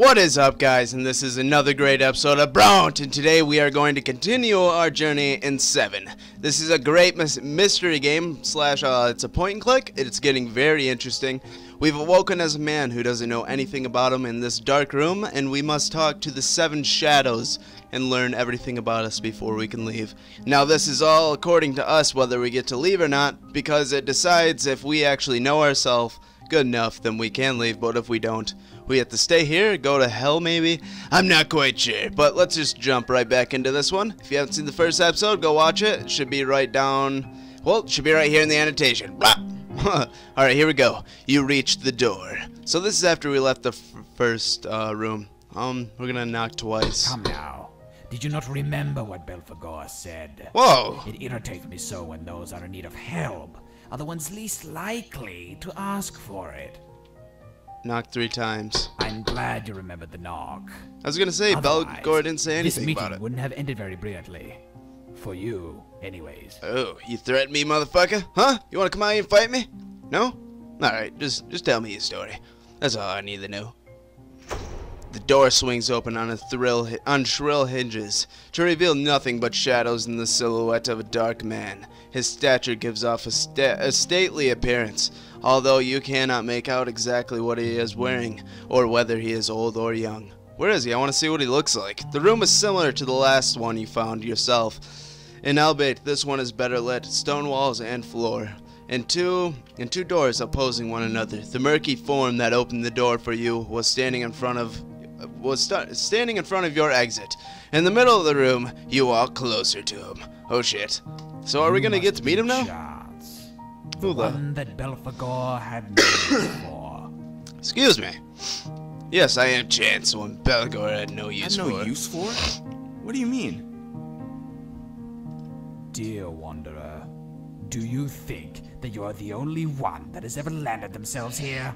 What is up, guys? And this is another great episode of Bront, and today we are going to continue our journey in 7. This is a great mystery game slash it's a point and click. It's getting very interesting. We've awoken as a man who doesn't know anything about him in this dark room, and we must talk to the 7 shadows and learn everything about us before we can leave. Now, this is all according to us whether we get to leave or not, because it decides if we actually know ourselves good enough, then we can leave, but if we don't, we have to stay here, go to hell maybe? I'm not quite sure, but let's just jump right back into this one. If you haven't seen the first episode, go watch it. It should be right down, well, it should be right here in the annotation. Alright, here we go. You reached the door. So this is after we left the first room. We're gonna knock twice. Come now. Did you not remember what Belphegor said? Whoa! It irritates me so when those are in need of help are the ones least likely to ask for it. Knock 3 times. I'm glad you remembered the knock. I was gonna say, Belphegor didn't say anything this about meeting it. wouldn't have ended very brilliantly. For you, anyways. Oh, you threaten me, motherfucker? Huh? You wanna come out here and fight me? No? Alright, just tell me your story. That's all I need to know. The door swings open on shrill hinges to reveal nothing but shadows and the silhouette of a dark man. His stature gives off a stately appearance, although you cannot make out exactly what he is wearing, or whether he is old or young. Where is he? I want to see what he looks like. The room is similar to the last one you found yourself, and albeit this one is better lit, stone walls and floor, and two doors opposing one another. The murky form that opened the door for you was standing in front of your exit. In the middle of the room, you walk closer to him. Oh shit. So are we gonna get to meet him now? Chance. Who the one that Belphegor had made for. Excuse me. Yes, I am Chance, one Belphegor had no use for. No use for? What do you mean? Dear Wanderer, do you think that you are the only one that has ever landed themselves here?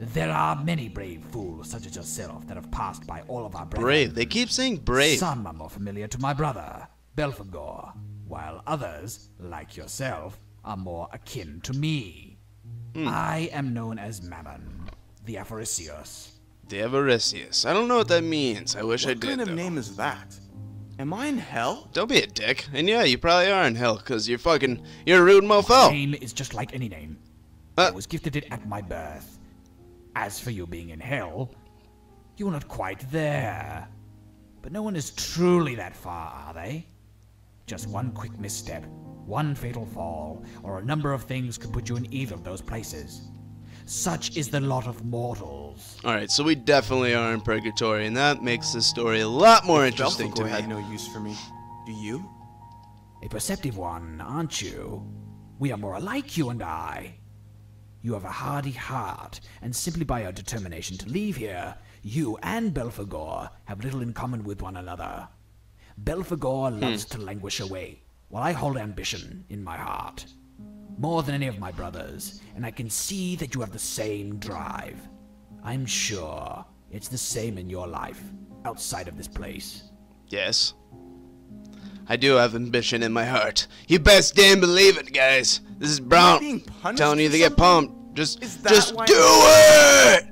There are many brave fools such as yourself that have passed by all of our brethren. Brave. They keep saying brave. Some are more familiar to my brother, Belphegor, while others, like yourself, are more akin to me. I am known as Mammon, the Avaricious. The Avaricious. I don't know what that means. I wish I did, What kind of though. name is that? Am I in hell? Don't be a dick. And yeah, you probably are in hell, because you're a rude My mofo. name is just like any name. I was gifted it at my birth. As for you being in hell, you're not quite there. But no one is truly that far, are they? Just one quick misstep, one fatal fall, or a number of things could put you in either of those places. Such is the lot of mortals. Alright, so we definitely are in purgatory, and that makes this story a lot more interesting to Belphegor me. had no use for me. Do you? A perceptive one, aren't you? We are more alike, you and I. You have a hardy heart, and simply by your determination to leave here, you and Belphegor have little in common with one another. Belphegor loves to languish away, while I hold ambition in my heart. More than any of my brothers, and I can see that you have the same drive. I'm sure it's the same in your life, outside of this place. Yes. I do have ambition in my heart. You best damn believe it, guys. This is Bront Being punished telling you for to get something? pumped. Just why- do it!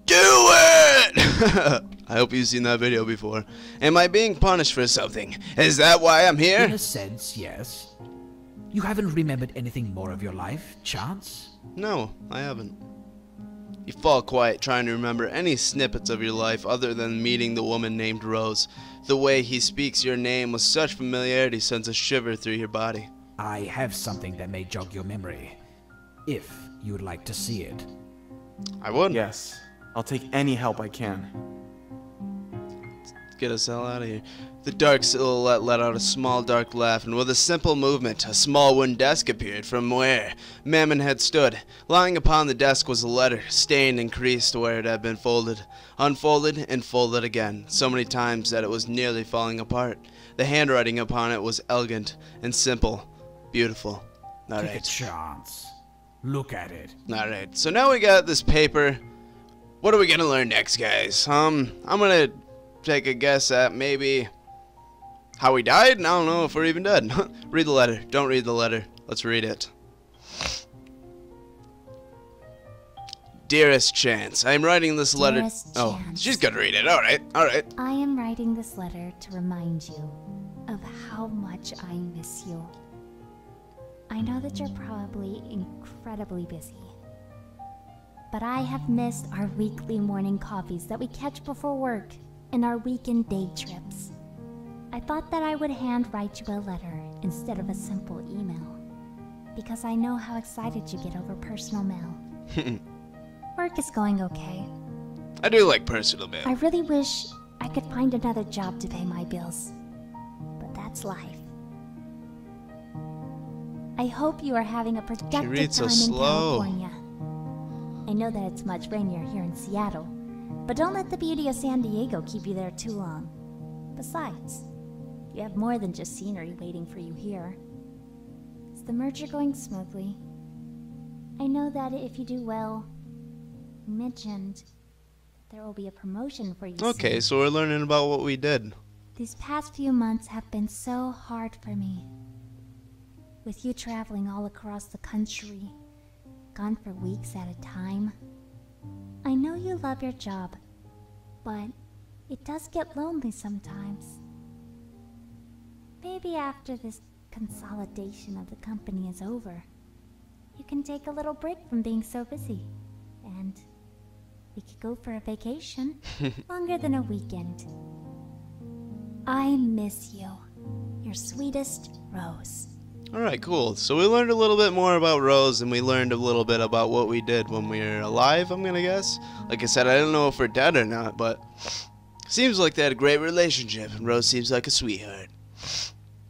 Do it! I hope you've seen that video before. Am I being punished for something? Is that why I'm In here? a sense, yes. You haven't remembered anything more of your life, Chance? No, I haven't. You fall quiet trying to remember any snippets of your life other than meeting the woman named Rose. The way he speaks your name with such familiarity sends a shiver through your body. I have something that may jog your memory, if you would like to see it. I would. Yes. I'll take any help I can. Get us the hell out of here. The dark silhouette let out a small dark laugh, and with a simple movement, a small wooden desk appeared from where Mammon had stood. Lying upon the desk was a letter, stained and creased where it had been folded, unfolded and folded again, so many times that it was nearly falling apart. The handwriting upon it was elegant and simple, beautiful. Take a Alright, chance. Look at it. alright. So now we got this paper. What are we gonna learn next, guys? I'm gonna take a guess at maybe how he died? I don't know if we're even dead. Read the letter. Don't read the letter. Let's read it. Dearest Chance, I am writing this letter. Dearest Oh, Chance. she's gonna read it. All right, all right. I am writing this letter to remind you of how much I miss you. I know that you're probably incredibly busy, but I have missed our weekly morning coffees that we catch before work and our weekend day trips. I thought that I would handwrite you a letter instead of a simple email, because I know how excited you get over personal mail. Work is going okay. I do like personal mail. I really wish I could find another job to pay my bills, but that's life. I hope you are having a productive reads so time in slow. California. I know that it's much rainier here in Seattle, but don't let the beauty of San Diego keep you there too long. Besides, you have more than just scenery waiting for you here. Is the merger going smoothly? I know that if you do well, you mentioned there will be a promotion for you Okay, soon. so we're learning about what we did. These past few months have been so hard for me. With you traveling all across the country, gone for weeks at a time. I know you love your job, but it does get lonely sometimes. Maybe after this consolidation of the company is over, you can take a little break from being so busy, and we could go for a vacation, longer than a weekend. I miss you. Your sweetest, Rose. Alright, cool. So we learned a little bit more about Rose, and we learned a little bit about what we did when we were alive, I'm gonna guess. Like I said, I don't know if we're dead or not, but seems like they had a great relationship, and Rose seems like a sweetheart.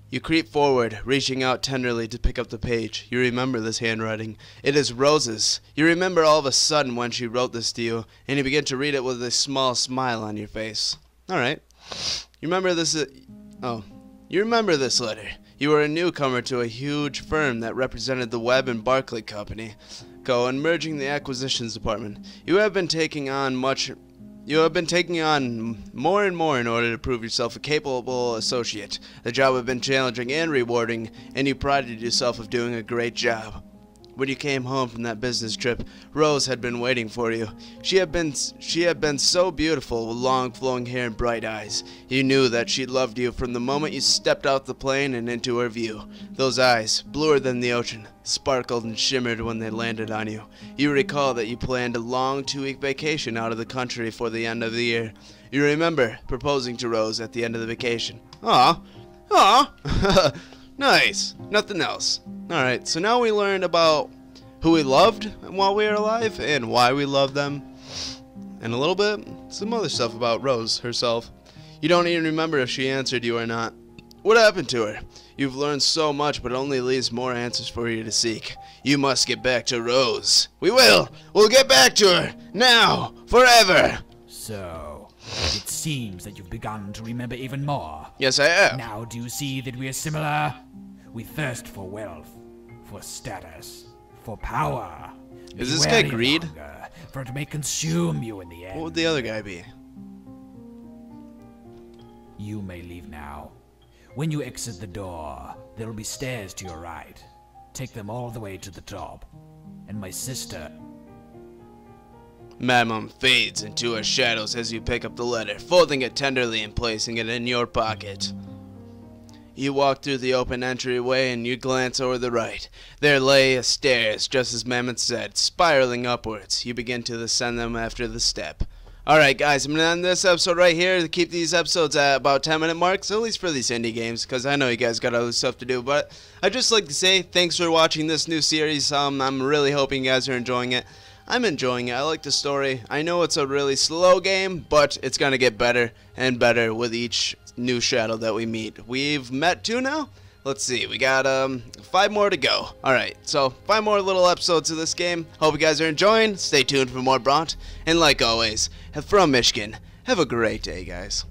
You creep forward, reaching out tenderly to pick up the page. You remember this handwriting. It is Rose's. You remember all of a sudden when she wrote this to you, and you begin to read it with a small smile on your face. Alright. You remember this... You remember this letter. You were a newcomer to a huge firm that represented the Webb and Barclay Company and merging the acquisitions department. You have been taking on more and more in order to prove yourself a capable associate. The job had been challenging and rewarding, and you prided yourself of doing a great job. When you came home from that business trip, Rose had been waiting for you. She had been so beautiful, with long flowing hair and bright eyes. You knew that she loved you from the moment you stepped out the plane and into her view. Those eyes, bluer than the ocean, sparkled and shimmered when they landed on you. You recall that you planned a long 2-week vacation out of the country for the end of the year. You remember proposing to Rose at the end of the vacation. Aw, aw. Nice. Nothing else. Alright, so now we learned about who we loved while we were alive and why we loved them. And a little bit, some other stuff about Rose herself. You don't even remember if she answered you or not. What happened to her? You've learned so much, but it only leaves more answers for you to seek. You must get back to Rose. We will! We'll get back to her! Now! Forever! So, it seems that you've begun to remember even more. Yes, I have. Now do you see that we are similar? We thirst for wealth, for status, for power. Is this Beware guy of Greed? hunger, for it may consume you in the end. What would the other guy be? You may leave now. When you exit the door, there will be stairs to your right. Take them all the way to the top. And my sister... Madam fades into her shadows as you pick up the letter, folding it tenderly and placing it in your pocket. You walk through the open entryway and you glance over the right. There lay a stairs, just as Mammoth said, spiraling upwards. You begin to ascend them after the step. Alright guys, I'm going to end this episode right here to keep these episodes at about 10-minute marks, at least for these indie games, because I know you guys got other stuff to do. But I'd just like to say thanks for watching this new series. I'm really hoping you guys are enjoying it. I'm enjoying it. I like the story. I know it's a really slow game, but it's going to get better and better with each new shadow that we meet. We've met 2 now? Let's see. We got 5 more to go. Alright, so 5 more little episodes of this game. Hope you guys are enjoying. Stay tuned for more Bront. And like always, from Michigan, have a great day, guys.